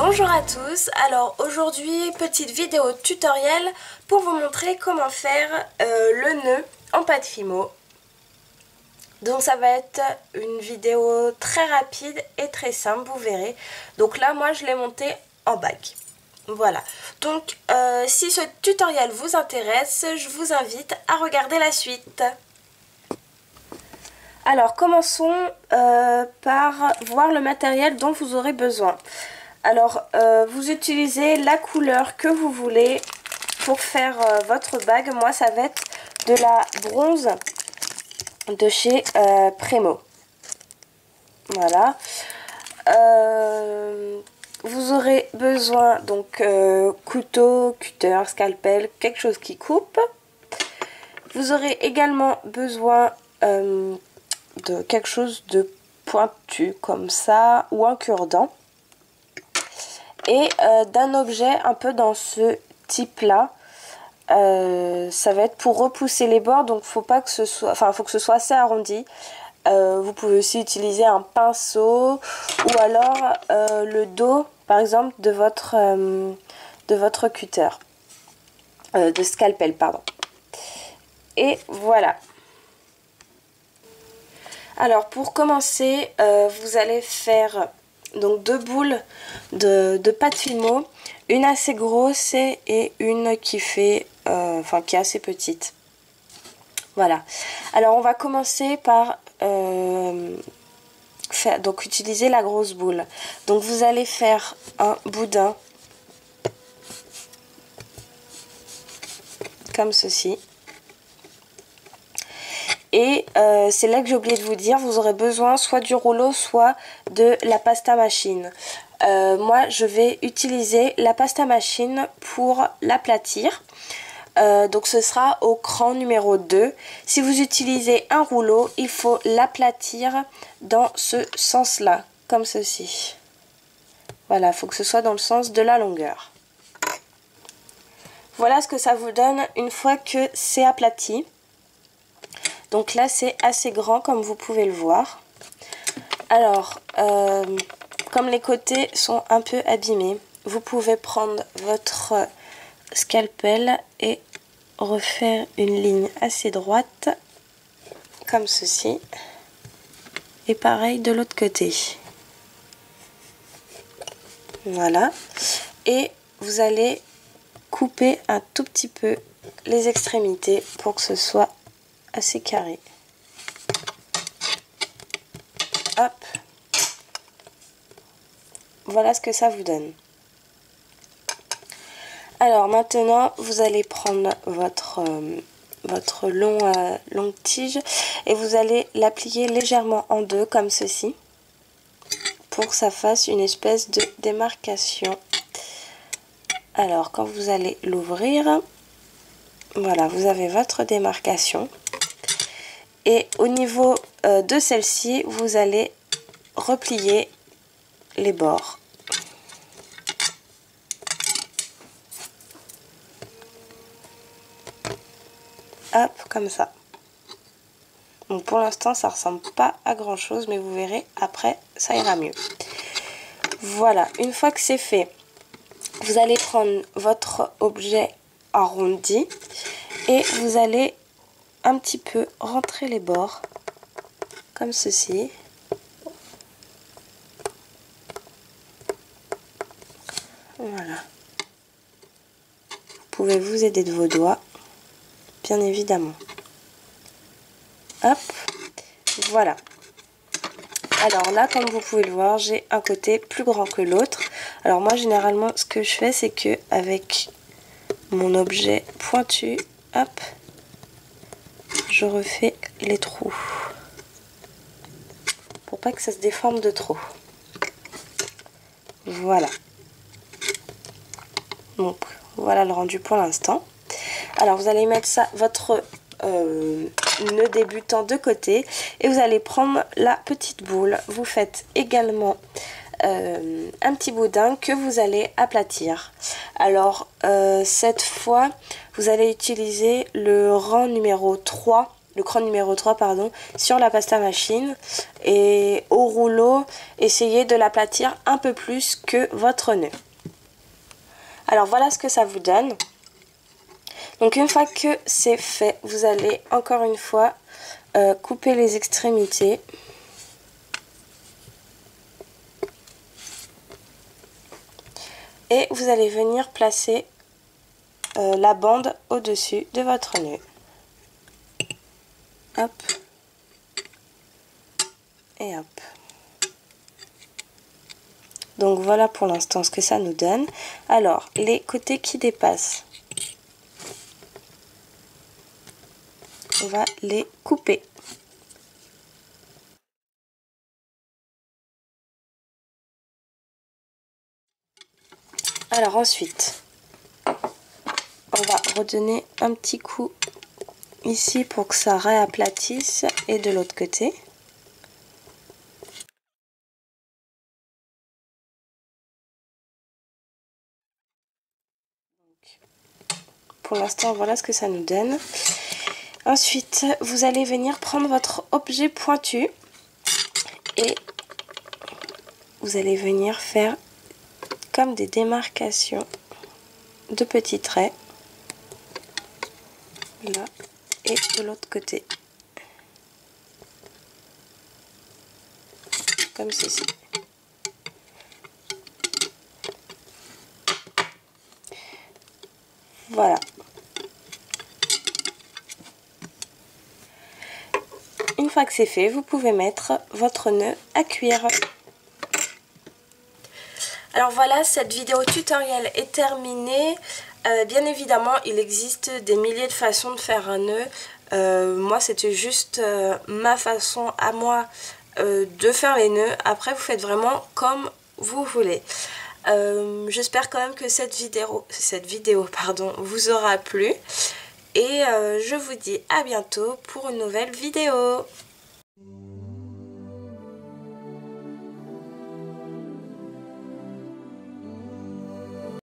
Bonjour à tous, alors aujourd'hui petite vidéo tutoriel pour vous montrer comment faire le nœud en pâte Fimo. Donc ça va être une vidéo très rapide et très simple, vous verrez. Donc là moi je l'ai monté en bague. Voilà, donc si ce tutoriel vous intéresse, je vous invite à regarder la suite. Alors commençons par voir le matériel dont vous aurez besoin. Alors vous utilisez la couleur que vous voulez pour faire votre bague. Moi ça va être de la bronze de chez Premo. Voilà. Vous aurez besoin donc couteau, cutter, scalpel, quelque chose qui coupe. Vous aurez également besoin de quelque chose de pointu comme ça ou un cure-dent. Et d'un objet un peu dans ce type là, ça va être pour repousser les bords, donc faut pas que ce soit, enfin faut que ce soit assez arrondi. Vous pouvez aussi utiliser un pinceau ou alors le dos par exemple de votre cutter, de scalpel pardon. Et voilà. Alors pour commencer, vous allez faire donc 2 boules de pâte Fimo, une assez grosse et une qui fait, qui est assez petite. Voilà. Alors on va commencer par utiliser la grosse boule. Donc vous allez faire un boudin comme ceci. Et c'est là que j'ai oublié de vous dire, vous aurez besoin soit du rouleau, soit de la pasta machine. Moi, je vais utiliser la pasta machine pour l'aplatir. Donc ce sera au cran numéro 2. Si vous utilisez un rouleau, il faut l'aplatir dans ce sens-là, comme ceci. Voilà, il faut que ce soit dans le sens de la longueur. Voilà ce que ça vous donne une fois que c'est aplati. Donc là c'est assez grand comme vous pouvez le voir. Alors comme les côtés sont un peu abîmés, vous pouvez prendre votre scalpel et refaire une ligne assez droite comme ceci. Et pareil de l'autre côté. Voilà. Et vous allez couper un tout petit peu les extrémités pour que ce soit assez carré. Hop. Voilà ce que ça vous donne. Alors maintenant, vous allez prendre votre longue tige et vous allez la plier légèrement en deux comme ceci pour que ça fasse une espèce de démarcation. Alors quand vous allez l'ouvrir, voilà, vous avez votre démarcation. Et au niveau de celle-ci, vous allez replier les bords. Hop, comme ça. Donc pour l'instant, ça ressemble pas à grand chose, mais vous verrez, après, ça ira mieux. Voilà, une fois que c'est fait, vous allez prendre votre objet arrondi et vous allez un petit peu rentrer les bords comme ceci. Voilà. Vous pouvez vous aider de vos doigts, bien évidemment. Hop, voilà. Alors là, comme vous pouvez le voir, j'ai un côté plus grand que l'autre. Alors moi, généralement, ce que je fais, c'est que avec mon objet pointu, hop, je refais les trous pour pas que ça se déforme de trop. Voilà. Donc voilà le rendu pour l'instant. Alors vous allez mettre ça, votre nœud débutant de côté et vous allez prendre la petite boule. Vous faites également un petit boudin que vous allez aplatir. Alors cette fois vous allez utiliser le rang numéro 3 le cran numéro 3 pardon, sur la pasta machine. Et au rouleau, essayez de l'aplatir un peu plus que votre nœud. Alors voilà ce que ça vous donne. Donc une fois que c'est fait, vous allez encore une fois couper les extrémités. Et vous allez venir placer la bande au-dessus de votre nœud. Hop. Et hop. Donc voilà pour l'instant ce que ça nous donne. Alors, les côtés qui dépassent, on va les couper. Alors ensuite, on va redonner un petit coup ici pour que ça réaplatisse et de l'autre côté. Pour l'instant, voilà ce que ça nous donne. Ensuite, vous allez venir prendre votre objet pointu et vous allez venir faire comme des démarcations de petits traits. Là et de l'autre côté. Comme ceci. Voilà. Une fois que c'est fait, vous pouvez mettre votre nœud à cuire. Alors voilà, cette vidéo tutoriel est terminée. Bien évidemment, il existe des milliers de façons de faire un nœud. Moi, c'était juste ma façon à moi de faire les nœuds. Après, vous faites vraiment comme vous voulez. J'espère quand même que cette vidéo vous aura plu. Et je vous dis à bientôt pour une nouvelle vidéo.